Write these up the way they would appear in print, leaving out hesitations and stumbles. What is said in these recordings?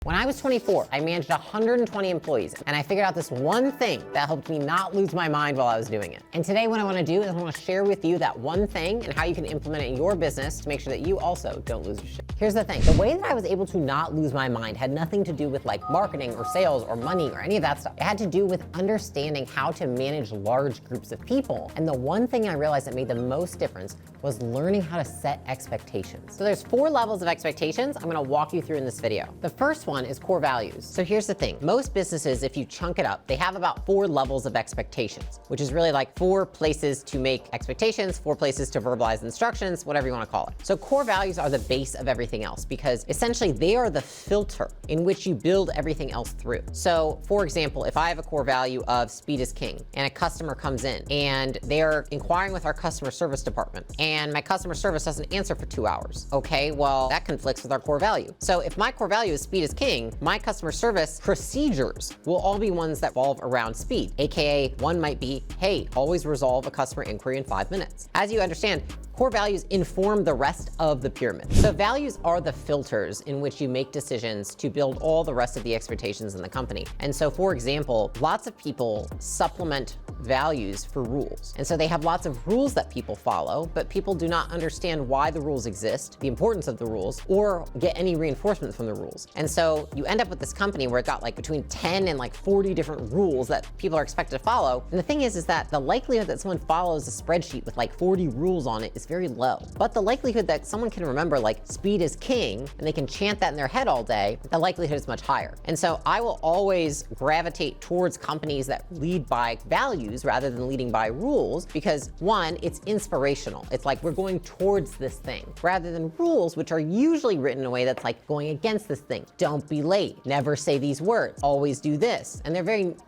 When I was 24, I managed 120 employees, and I figured out this one thing that helped me not lose my mind while I was doing it. And today what I wanna do is I wanna share with you that one thing and how you can implement it in your business to make sure that you also don't lose your shit. Here's the thing, the way that I was able to not lose my mind had nothing to do with like marketing or sales or money or any of that stuff. It had to do with understanding how to manage large groups of people. And the one thing I realized that made the most difference was learning how to set expectations. So there's 4 levels of expectations I'm gonna walk you through in this video. The first one is core values. So here's the thing. Most businesses, if you chunk it up, they have about 4 levels of expectations, which is really like 4 places to make expectations, 4 places to verbalize instructions, whatever you want to call it. So core values are the base of everything else because essentially they are the filter in which you build everything else through. So for example, if I have a core value of speed is king and a customer comes in and they're inquiring with our customer service department and my customer service doesn't answer for 2 hours. Okay, well, that conflicts with our core value. So if my core value is speed is king, my customer service procedures will all be ones that revolve around speed. AKA one might be, hey, always resolve a customer inquiry in 5 minutes. As you understand, core values inform the rest of the pyramid. So values are the filters in which you make decisions to build all the rest of the expectations in the company. And so for example, lots of people supplement values for rules. And so they have lots of rules that people follow, but people do not understand why the rules exist, the importance of the rules, or get any reinforcement from the rules. And so you end up with this company where it got like between 10 and like 40 different rules that people are expected to follow. And the thing is that the likelihood that someone follows a spreadsheet with like 40 rules on it is very low. But the likelihood that someone can remember like speed is king and they can chant that in their head all day, the likelihood is much higher. And so I will always gravitate towards companies that lead by values rather than leading by rules because one, it's inspirational. It's like we're going towards this thing rather than rules, which are usually written in a way that's like going against this thing. Don't be late, never say these words, always do this. And they're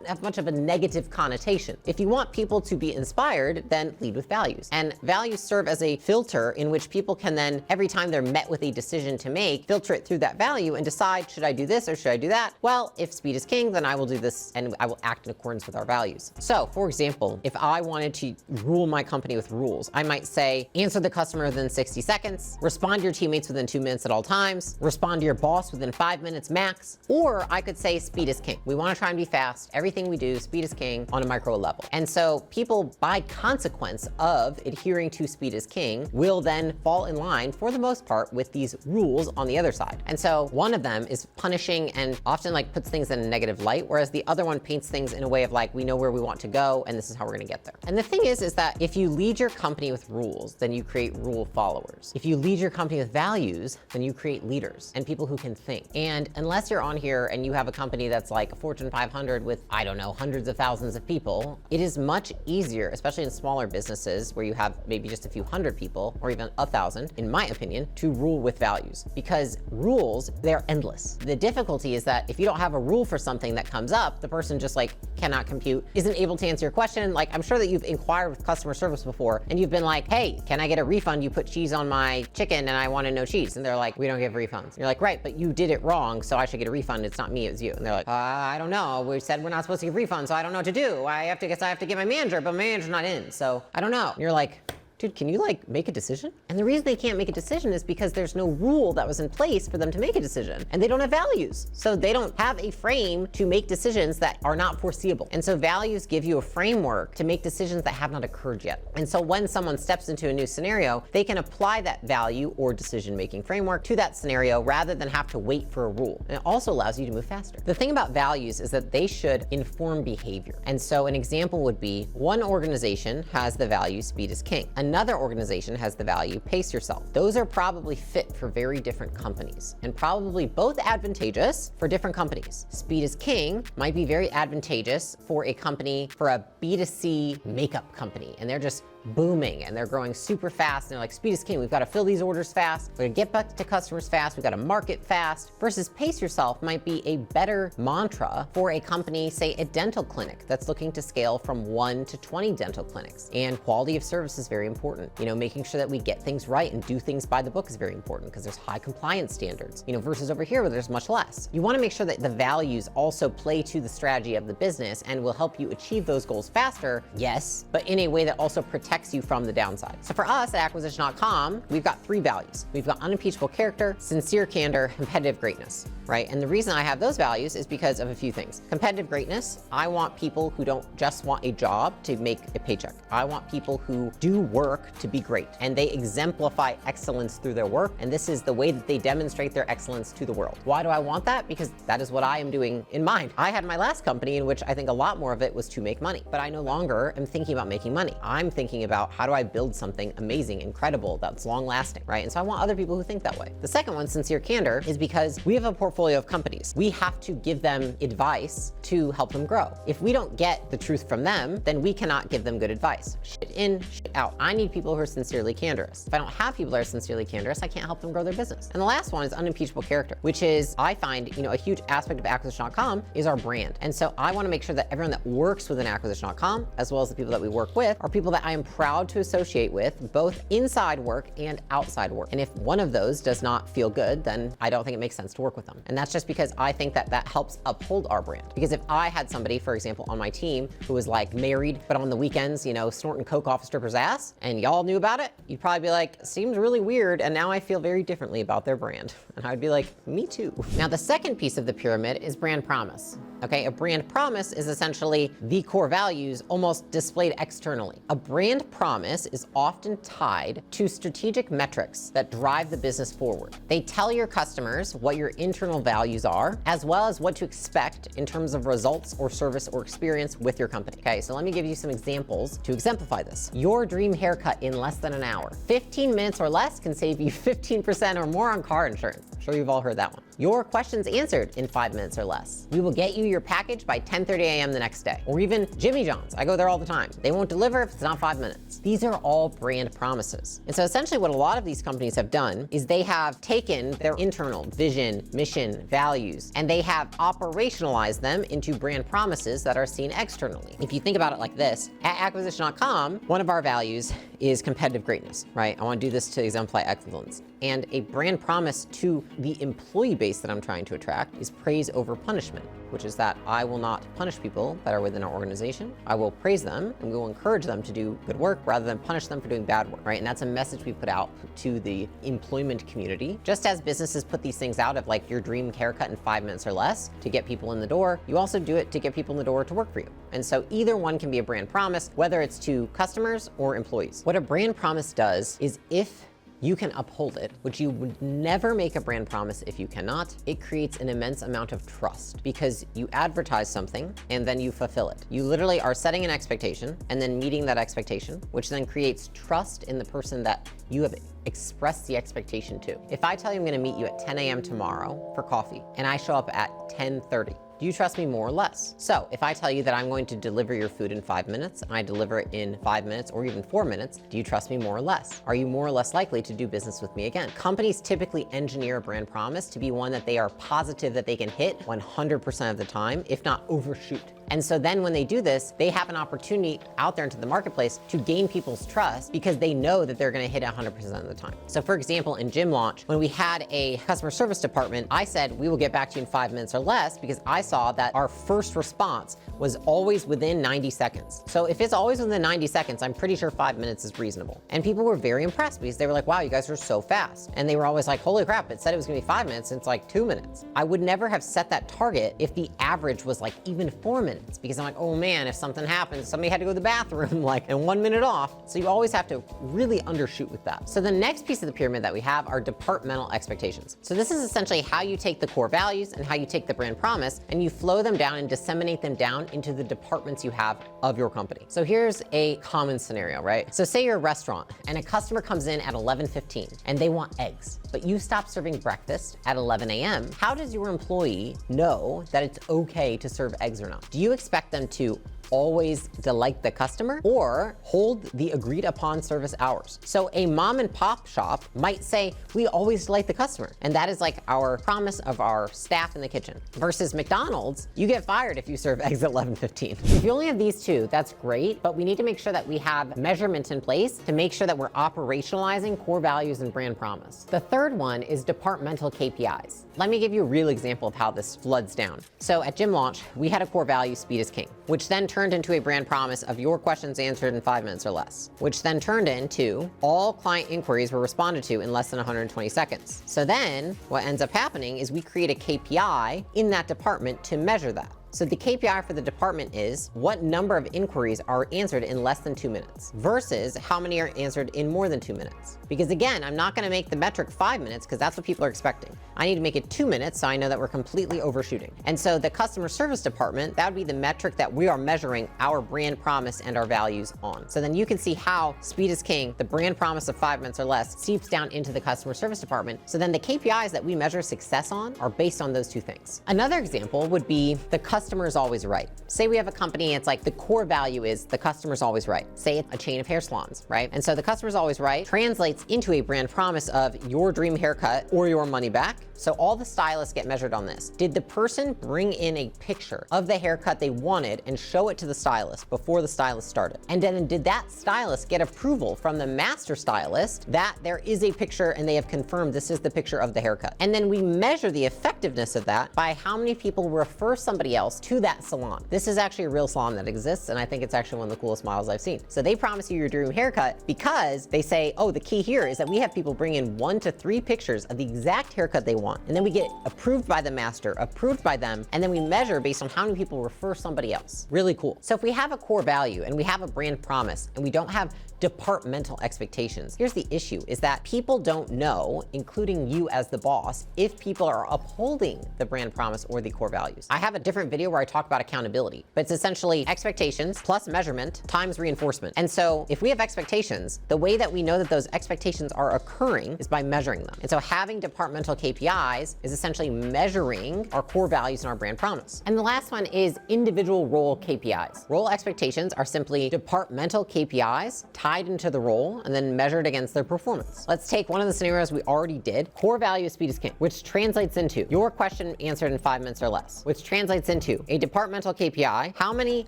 have much of a negative connotation. If you want people to be inspired, then lead with values. And values serve as a filter in which people can then, every time they're met with a decision to make, filter it through that value and decide, should I do this or should I do that? Well, if speed is king, then I will do this and I will act in accordance with our values. So for example, if I wanted to rule my company with rules, I might say, answer the customer within 60 seconds, respond to your teammates within 2 minutes at all times, respond to your boss within 5 minutes max, or I could say speed is king. We want to try and be fast. Everything we do, speed is king on a micro level. And so people, by consequence of adhering to speed is king, will then fall in line for the most part with these rules on the other side. And so one of them is punishing and often like puts things in a negative light, whereas the other one paints things in a way of like, we know where we want to go and this is how we're gonna get there. And the thing is that if you lead your company with rules, then you create rule followers. If you lead your company with values, then you create leaders and people who can think. And unless you're on here and you have a company that's like a Fortune 500 with, I don't know, hundreds of thousands of people, it is much easier, especially in smaller businesses where you have maybe just a few hundred people or even 1,000, in my opinion, to rule with values because rules, they're endless. The difficulty is that if you don't have a rule for something that comes up, the person just like cannot compute, isn't able to answer your question. Like I'm sure that you've inquired with customer service before and you've been like, hey, can I get a refund? You put cheese on my chicken and I want to know cheese. And they're like, we don't give refunds. And you're like, right, but you did it wrong, so I should get a refund. It's not me, it's you. And they're like, I don't know. We said we're not supposed to give refunds, so I don't know what to do. I have to get my manager, but my manager's not in, so I don't know. And you're like, dude, can you like make a decision? And the reason they can't make a decision is because there's no rule that was in place for them to make a decision and they don't have values. So they don't have a frame to make decisions that are not foreseeable. And so values give you a framework to make decisions that have not occurred yet. And so when someone steps into a new scenario, they can apply that value or decision-making framework to that scenario rather than have to wait for a rule. And it also allows you to move faster. The thing about values is that they should inform behavior. And so an example would be one organization has the value speed is king. Another organization has the value pace yourself. Those are probably fit for very different companies and probably both advantageous for different companies. Speed is king might be very advantageous for a company, for a B2C makeup company, and they're just booming and they're growing super fast. And they're like, speed is king. We've got to fill these orders fast. We're gonna get back to customers fast. We've got to market fast. Versus pace yourself might be a better mantra for a company, say a dental clinic that's looking to scale from 1 to 20 dental clinics. And quality of service is very important. You know, making sure that we get things right and do things by the book is very important because there's high compliance standards, you know, versus over here where there's much less. You want to make sure that the values also play to the strategy of the business and will help you achieve those goals faster, yes, but in a way that also protects protects you from the downside. So for us at acquisition.com, we've got 3 values. We've got unimpeachable character, sincere candor, competitive greatness, right? And the reason I have those values is because of a few things. Competitive greatness, I want people who don't just want a job to make a paycheck. I want people who do work to be great, and they exemplify excellence through their work, and this is the way that they demonstrate their excellence to the world. Why do I want that? Because that is what I am doing in mind. I had my last company in which I think a lot more of it was to make money, but I no longer am thinking about making money. I'm thinking about how do I build something amazing, incredible, that's long lasting, right? And so I want other people who think that way. The second one, sincere candor, is because we have a portfolio of companies. We have to give them advice to help them grow. If we don't get the truth from them, then we cannot give them good advice. Shit in, shit out. I need people who are sincerely candorous. If I don't have people that are sincerely candorous, I can't help them grow their business. And the last one is unimpeachable character, which is, I find, a huge aspect of acquisition.com is our brand. And so I want to make sure that everyone that works within acquisition.com, as well as the people that we work with, are people that I am proud to associate with, both inside work and outside work. And if one of those does not feel good, then I don't think it makes sense to work with them. And that's just because I think that that helps uphold our brand. Because if I had somebody, for example, on my team who was like married, but on the weekends, snorting coke off a stripper's ass, and y'all knew about it, you'd probably be like, seems really weird, and now I feel very differently about their brand. And I'd be like, me too. Now, the second piece of the pyramid is brand promise. Okay, a brand promise is essentially the core values almost displayed externally. A brand promise is often tied to strategic metrics that drive the business forward. They tell your customers what your internal values are, as well as what to expect in terms of results or service or experience with your company. Okay, so let me give you some examples to exemplify this. Your dream haircut in less than an hour. 15 minutes or less can save you 15% or more on car insurance. I'm sure you've all heard that one. Your questions answered in 5 minutes or less. We will get you your package by 10:30 a.m. the next day. Or even Jimmy John's. I go there all the time. They won't deliver if it's not 5 minutes. These are all brand promises. And so essentially what a lot of these companies have done is they have taken their internal vision, mission, values, and they have operationalized them into brand promises that are seen externally. If you think about it like this, at acquisition.com, one of our values is competitive greatness, right? I want to do this to exemplify excellence. And a brand promise to the employee base that I'm trying to attract is praise over punishment, which is that I will not punish people that are within our organization. I will praise them and we will encourage them to do good work rather than punish them for doing bad work, right? And that's a message we put out to the employment community. Just as businesses put these things out of like your dream haircut in 5 minutes or less to get people in the door, you also do it to get people in the door to work for you. And so either one can be a brand promise, whether it's to customers or employees. What a brand promise does is if you can uphold it, which you would never make a brand promise if you cannot, it creates an immense amount of trust because you advertise something and then you fulfill it. You literally are setting an expectation and then meeting that expectation, which then creates trust in the person that you have expressed the expectation to. If I tell you I'm gonna meet you at 10 a.m. tomorrow for coffee and I show up at 10:30, do you trust me more or less? So if I tell you that I'm going to deliver your food in 5 minutes and I deliver it in 5 minutes or even 4 minutes, do you trust me more or less? Are you more or less likely to do business with me again? Companies typically engineer a brand promise to be one that they are positive that they can hit 100% of the time, if not overshoot. And so then when they do this, they have an opportunity out there into the marketplace to gain people's trust because they know that they're gonna hit 100% of the time. So for example, in Gym Launch, when we had a customer service department, I said, we will get back to you in 5 minutes or less because I saw that our first response was always within 90 seconds. So if it's always within 90 seconds, I'm pretty sure 5 minutes is reasonable. And people were very impressed because they were like, wow, you guys are so fast. And they were always like, holy crap, it said it was gonna be 5 minutes and it's like 2 minutes. I would never have set that target if the average was like even 4 minutes because I'm like, oh man, if something happens, somebody had to go to the bathroom like and 1 minute off. So you always have to really undershoot with that. So the next piece of the pyramid that we have are departmental expectations. So this is essentially how you take the core values and how you take the brand promise and you flow them down and disseminate them down into the departments you have of your company. So here's a common scenario, right? So say you're a restaurant and a customer comes in at 11:15 and they want eggs, but you stop serving breakfast at 11 a.m. How does your employee know that it's okay to serve eggs or not? Do you expect them to always delight the customer or hold the agreed upon service hours? So a mom and pop shop might say, we always delight the customer. And that is like our promise of our staff in the kitchen. Versus McDonald's, you get fired if you serve eggs at 11:15. If you only have these two, that's great, but we need to make sure that we have measurements in place to make sure that we're operationalizing core values and brand promise. The third one is departmental KPIs. Let me give you a real example of how this floods down. So at Gym Launch, we had a core value, speed is king, which then turned into a brand promise of your questions answered in 5 minutes or less, which then turned into all client inquiries were responded to in less than 120 seconds. So then what ends up happening is we create a KPI in that department to measure that. So the KPI for the department is what number of inquiries are answered in less than 2 minutes versus how many are answered in more than 2 minutes. Because again, I'm not gonna make the metric 5 minutes because that's what people are expecting. I need to make it 2 minutes so I know that we're completely overshooting. And so the customer service department, that would be the metric that we are measuring our brand promise and our values on. So then you can see how speed is king, the brand promise of 5 minutes or less seeps down into the customer service department. So then the KPIs that we measure success on are based on those two things. Another example would be the customer is always right. Say we have a company, it's like the core value is the customer's always right. Say it's a chain of hair salons, right? And so the customer's always right translates into a brand promise of your dream haircut or your money back. So all the stylists get measured on this. Did the person bring in a picture of the haircut they wanted and show it to the stylist before the stylist started? And then did that stylist get approval from the master stylist that there is a picture and they have confirmed this is the picture of the haircut? And then we measure the effectiveness of that by how many people refer somebody else to that salon. This is actually a real salon that exists, and I think it's actually one of the coolest models I've seen. So they promise you your dream haircut because they say, oh, the key here is that we have people bring in 1 to 3 pictures of the exact haircut they want. And then we get approved by the master, approved by them, and then we measure based on how many people refer somebody else. Really cool. So if we have a core value and we have a brand promise and we don't have departmental expectations, here's the issue is that people don't know, including you as the boss, if people are upholding the brand promise or the core values. I have a different video where I talk about accountability, but it's essentially expectations plus measurement times reinforcement. And so if we have expectations, the way that we know that those expectations are occurring is by measuring them. And so having departmental KPIs is essentially measuring our core values and our brand promise. And the last one is individual role KPIs. Role expectations are simply departmental KPIs tied into the role and then measured against their performance. Let's take one of the scenarios we already did. Core value speed is king, which translates into your question answered in 5 minutes or less, which translates into a departmental KPI, how many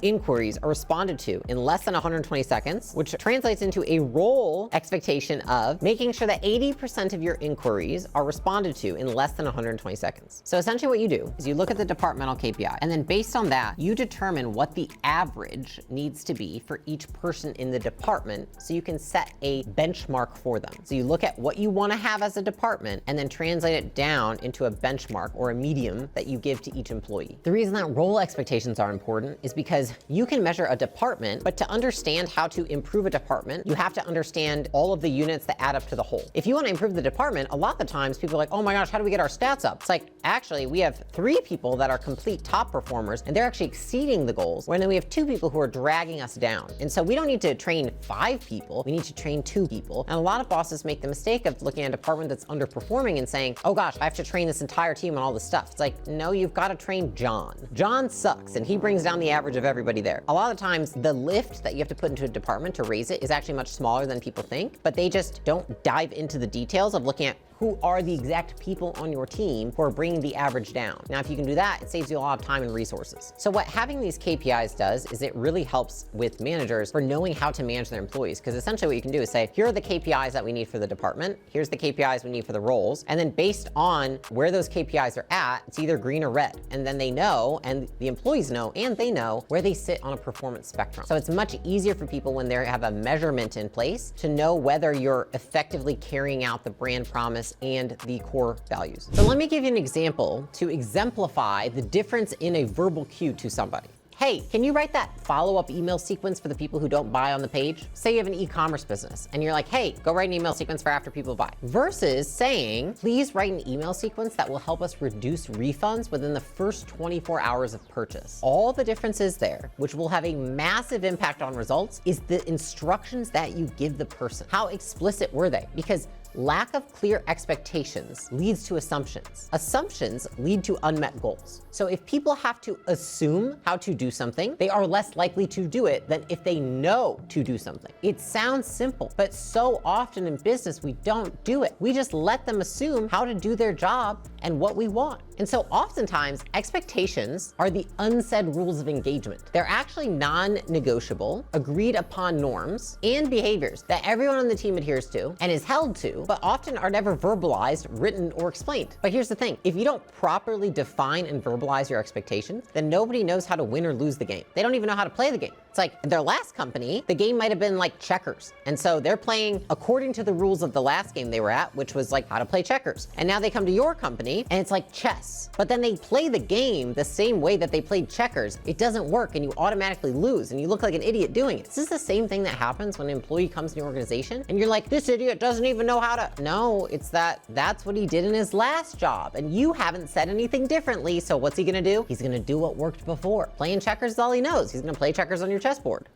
inquiries are responded to in less than 120 seconds, which translates into a role expectation of making sure that 80% of your inquiries are responded to in less than 120 seconds. So essentially what you do is you look at the departmental KPI, and then based on that, you determine what the average needs to be for each person in the department so you can set a benchmark for them. So you look at what you want to have as a department and then translate it down into a benchmark or a medium that you give to each employee. The reason that role expectations are important is because you can measure a department, but to understand how to improve a department, you have to understand all of the units that add up to the whole. If you want to improve the department, a lot of the times people are like, oh my gosh, how do we get our stats up? It's like, actually, we have 3 people that are complete top performers and they're actually exceeding the goals, when then we have 2 people who are dragging us down. And so we don't need to train 5 people, we need to train 2 people. And a lot of bosses make the mistake of looking at a department that's underperforming and saying, oh gosh, I have to train this entire team on all this stuff. It's like, no, you've got to train John. John sucks and he brings down the average of everybody there. A lot of times the lift that you have to put into a department to raise it is actually much smaller than people think, but they just don't dive into the details of looking at who are the exact people on your team who are bringing the average down. Now, if you can do that, it saves you a lot of time and resources. So what having these KPIs does is it really helps with managers for knowing how to manage their employees. Because essentially what you can do is say, here are the KPIs that we need for the department. Here's the KPIs we need for the roles. And then based on where those KPIs are at, it's either green or red. And then they know, and the employees know, and they know where they sit on a performance spectrum. So it's much easier for people when they have a measurement in place to know whether you're effectively carrying out the brand promise and the core values. So let me give you an example to exemplify the difference in a verbal cue to somebody. Hey, can you write that follow-up email sequence for the people who don't buy on the page? Say you have an e-commerce business and you're like, hey, go write an email sequence for after people buy. Versus saying, please write an email sequence that will help us reduce refunds within the first 24 hours of purchase. All the differences there, which will have a massive impact on results, is the instructions that you give the person. How explicit were they? Because lack of clear expectations leads to assumptions. Assumptions lead to unmet goals. So if people have to assume how to do something, they are less likely to do it than if they know to do something. It sounds simple, but so often in business, we don't do it. We just let them assume how to do their job and what we want. And so oftentimes, expectations are the unsaid rules of engagement. They're actually non-negotiable, agreed upon norms and behaviors that everyone on the team adheres to and is held to, but often are never verbalized, written, or explained. But here's the thing, if you don't properly define and verbalize your expectations, then nobody knows how to win or lose the game. They don't even know how to play the game. It's like their last company, the game might have been like checkers. And so they're playing according to the rules of the last game they were at, which was like how to play checkers. And now they come to your company and it's like chess. But then they play the game the same way that they played checkers. It doesn't work and you automatically lose and you look like an idiot doing it. This is the same thing that happens when an employee comes to your organization and you're like, this idiot doesn't even know how to. No, it's that's what he did in his last job and you haven't said anything differently. So what's he gonna do? He's gonna do what worked before. Playing checkers is all he knows. He's gonna play checkers on your chessboard.